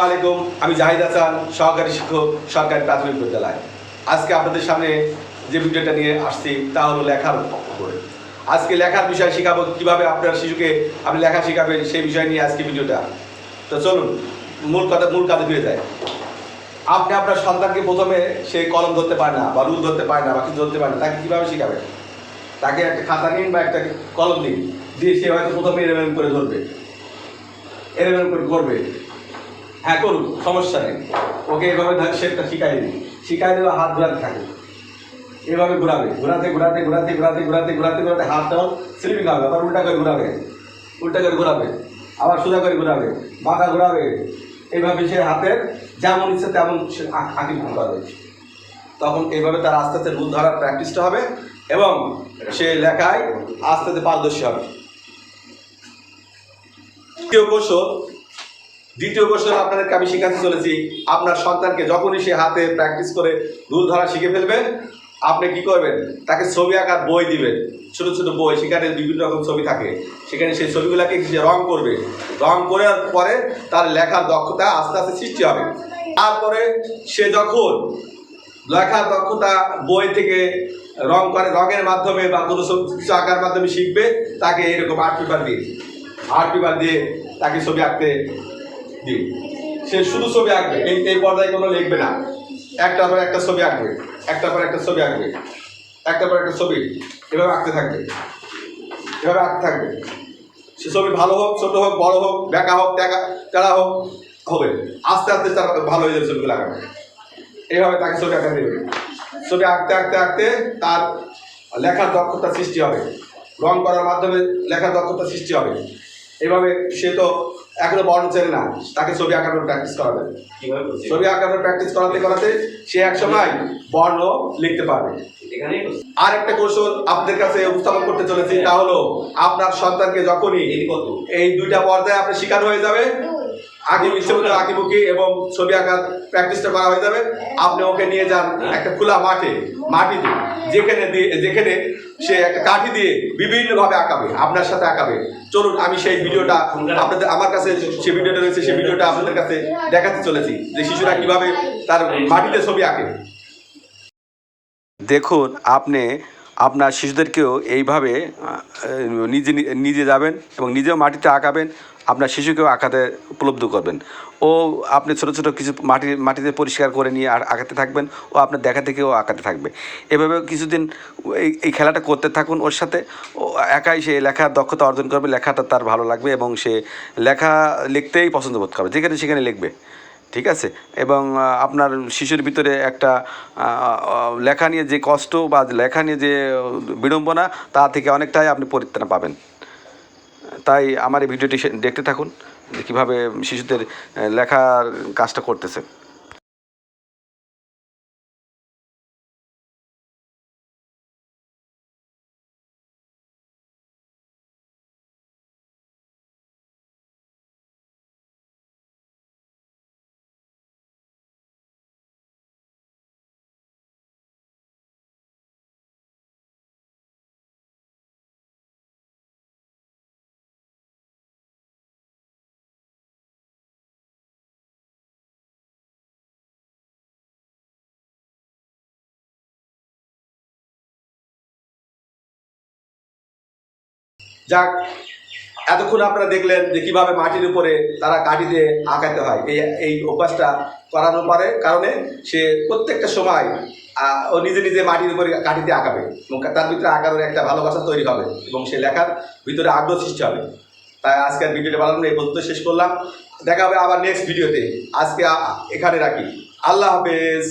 আলাইকুম, আমি জাহিদ হাসান, সহকারী শিক্ষক, সরকারি প্রাথমিক বিদ্যালয়। আজকে আপনাদের সামনে যে ভিডিওটা নিয়ে আসছি তা হলো লেখার উপরে। আজকে লেখার বিষয় শেখাবো, কিভাবে আপনার শিশুকে আপনি লেখা শেখাবেন সেই বিষয় নিয়ে আজকে ভিডিওটা। তো চলুন মূল কাজে ফিরে যায়। আপনি আপনার সন্তানকে প্রথমে সে কলম ধরতে পারে না বা রুল ধরতে পারে না বা কিছু ধরতে পারে না, তাকে কীভাবে শেখাবেন? তাকে একটা খাতা নিন বা একটা কলম দিন, দিয়ে সে হয়তো প্রথমে এরম করে ধরবে, এরম করে করবে। হ্যাঁ করুন, সমস্যা নেই। ওকে এভাবে শেপটা শিখাই দিন, শিখাই দেবে হাত ঘোরাতে থাকে, এভাবে ঘোরাবে, ঘোরাতে ঘোরাতে ঘোরাতে ঘোরাতে ঘোরাতে ঘোরাতে ঘোরাতে হাতটাও স্লিপিং হবে, আবার উল্টা করে ঘোরাবে, উল্টা করে ঘোরাবে, আবার সোজা করে ঘোরাবে, বাঁকা ঘোরাবে। এইভাবে সে হাতের যেমন ইচ্ছে তেমন সে আঁকি করবে। তখন এইভাবে তার আস্তে আস্তে রুল ধরার প্র্যাকটিসটা হবে এবং সে লেখায় আস্তে আস্তে পারদর্শী হবে। দ্বিতীয় কৌশল আপনাদেরকে আমি শেখাতে চলেছি। আপনার সন্তানকে যখনই সে হাতে প্র্যাকটিস করে রুল ধরা শিখে ফেলবে, আপনি কি করবেন? তাকে ছবি আঁকার বই দিবেন, ছোটো ছোটো বই, সেখানে বিভিন্ন রকম ছবি থাকে, সেখানে সেই ছবিগুলোকে সে রং করবে। রং করার পরে তার লেখার দক্ষতা আস্তে আস্তে সৃষ্টি হবে। তারপরে সে যখন লেখার দক্ষতা বই থেকে রং করে, রঙের মাধ্যমে বা কোনো কিছু আঁকার মাধ্যমে শিখবে, তাকে এরকম আর্ট পেপার দিয়ে তাকে ছবি আঁকতে দিন। সে শুধু ছবি আঁকবে, এই পর্দায় কোনো লিখবে না, একটার পর একটা ছবি আঁকবে, একটার পর একটা ছবি আঁকবে, একটার পর একটা ছবি এভাবে আঁকতে থাকবে, এভাবে আঁকতে থাকবে। সে ছবি ভালো হোক, ছোট হোক, বড় হোক, বেঁকা হোক, তেড়া হোক, হবে। আস্তে আস্তে তার ভালো হয়ে যাবে ছবিগুলো আঁকাবে। এইভাবে তাকে ছবি আঁকা দেবে। ছবি আঁকতে আঁকতে আঁকতে তার লেখার দক্ষতা সৃষ্টি হবে, রং করার মাধ্যমে লেখার দক্ষতা সৃষ্টি হবে। এইভাবে সে তো এখনো বর্ণ চেনে না, তাকে ছবি আঁকানোর প্র্যাকটিস করাবেন। ছবি আঁকানোর প্র্যাকটিস করাতে করাতে সে একসময় বর্ণ লিখতে পারবে। আর একটা কৌশল আপনাদের কাছে উপস্থাপন করতে চলেছি, তা হলো আপনার সন্তানকে যখনই এই দুইটা পর্যায়ে আপনি শিকার হয়ে যাবে, আঁকিবুকি এবং ছবি আঁকার প্র্যাকটিসটা করা হয়ে যাবে, আপনি ওকে নিয়ে যান একটা খোলা মাটিতে, যেখানে সে একটা কাঠি দিয়ে বিভিন্নভাবে আঁকাবে, আপনার সাথে আঁকাবে। চলুন আমি সেই ভিডিওটা আপনাদের, আমার কাছে যে ভিডিওটা রয়েছে সেই ভিডিওটা আপনাদের কাছে দেখাতে চলেছি, যে শিশুরা কিভাবে তার মাটিতে ছবি আঁকে। দেখুন, আপনি আপনার শিশুদেরকেও এইভাবে নিজে যাবেন এবং নিজেও মাটিতে আঁকাবেন, আপনার শিশুকেও আঁকাতে উপলব্ধ করবেন। ও আপনি ছোটো ছোটো কিছু মাটিতে পরিষ্কার করে নিয়ে আঁকাতে থাকবেন, ও আপনার দেখা থেকেও আঁকাতে থাকবে। এভাবে কিছুদিন এই খেলাটা করতে থাকুন ওর সাথে। ও একাই সে লেখার দক্ষতা অর্জন করবে, লেখাটা তার ভালো লাগবে এবং সে লিখতেই পছন্দ বোধ করবে, যেখানে সেখানে লিখবে। ঠিক আছে? এবং আপনার শিশুর ভিতরে একটা লেখা নিয়ে যে কষ্ট বা লেখা নিয়ে যে বিড়ম্বনা, তা থেকে অনেকটাই আপনি পরিত্রাণ পাবেন। তাই আমার এই ভিডিওটি দেখতে থাকুন, যে কীভাবে শিশুদের লেখার কাজটা করতেছে। যাক, এতক্ষণ আপনারা দেখলেন যে কীভাবে মাটির উপরে তারা কাঠি দিয়ে আঁকাতে হয়। এই অভ্যাসটা করানোর পরে কারণে সে প্রত্যেকটা সময় ও নিজে মাটির উপরে কাঠি দিয়ে আঁকাবে এবং তার ভিতরে আঁকানোর একটা ভালোবাসা তৈরি হবে এবং সে লেখার ভিতরে আগ্রহ সৃষ্টি হবে। তাই আজকের ভিডিওটা বানানো এই পর্যন্ত শেষ করলাম। দেখা হবে আবার নেক্সট ভিডিওতে। আজকে এখানে রাখি। আল্লাহ হাফেজ।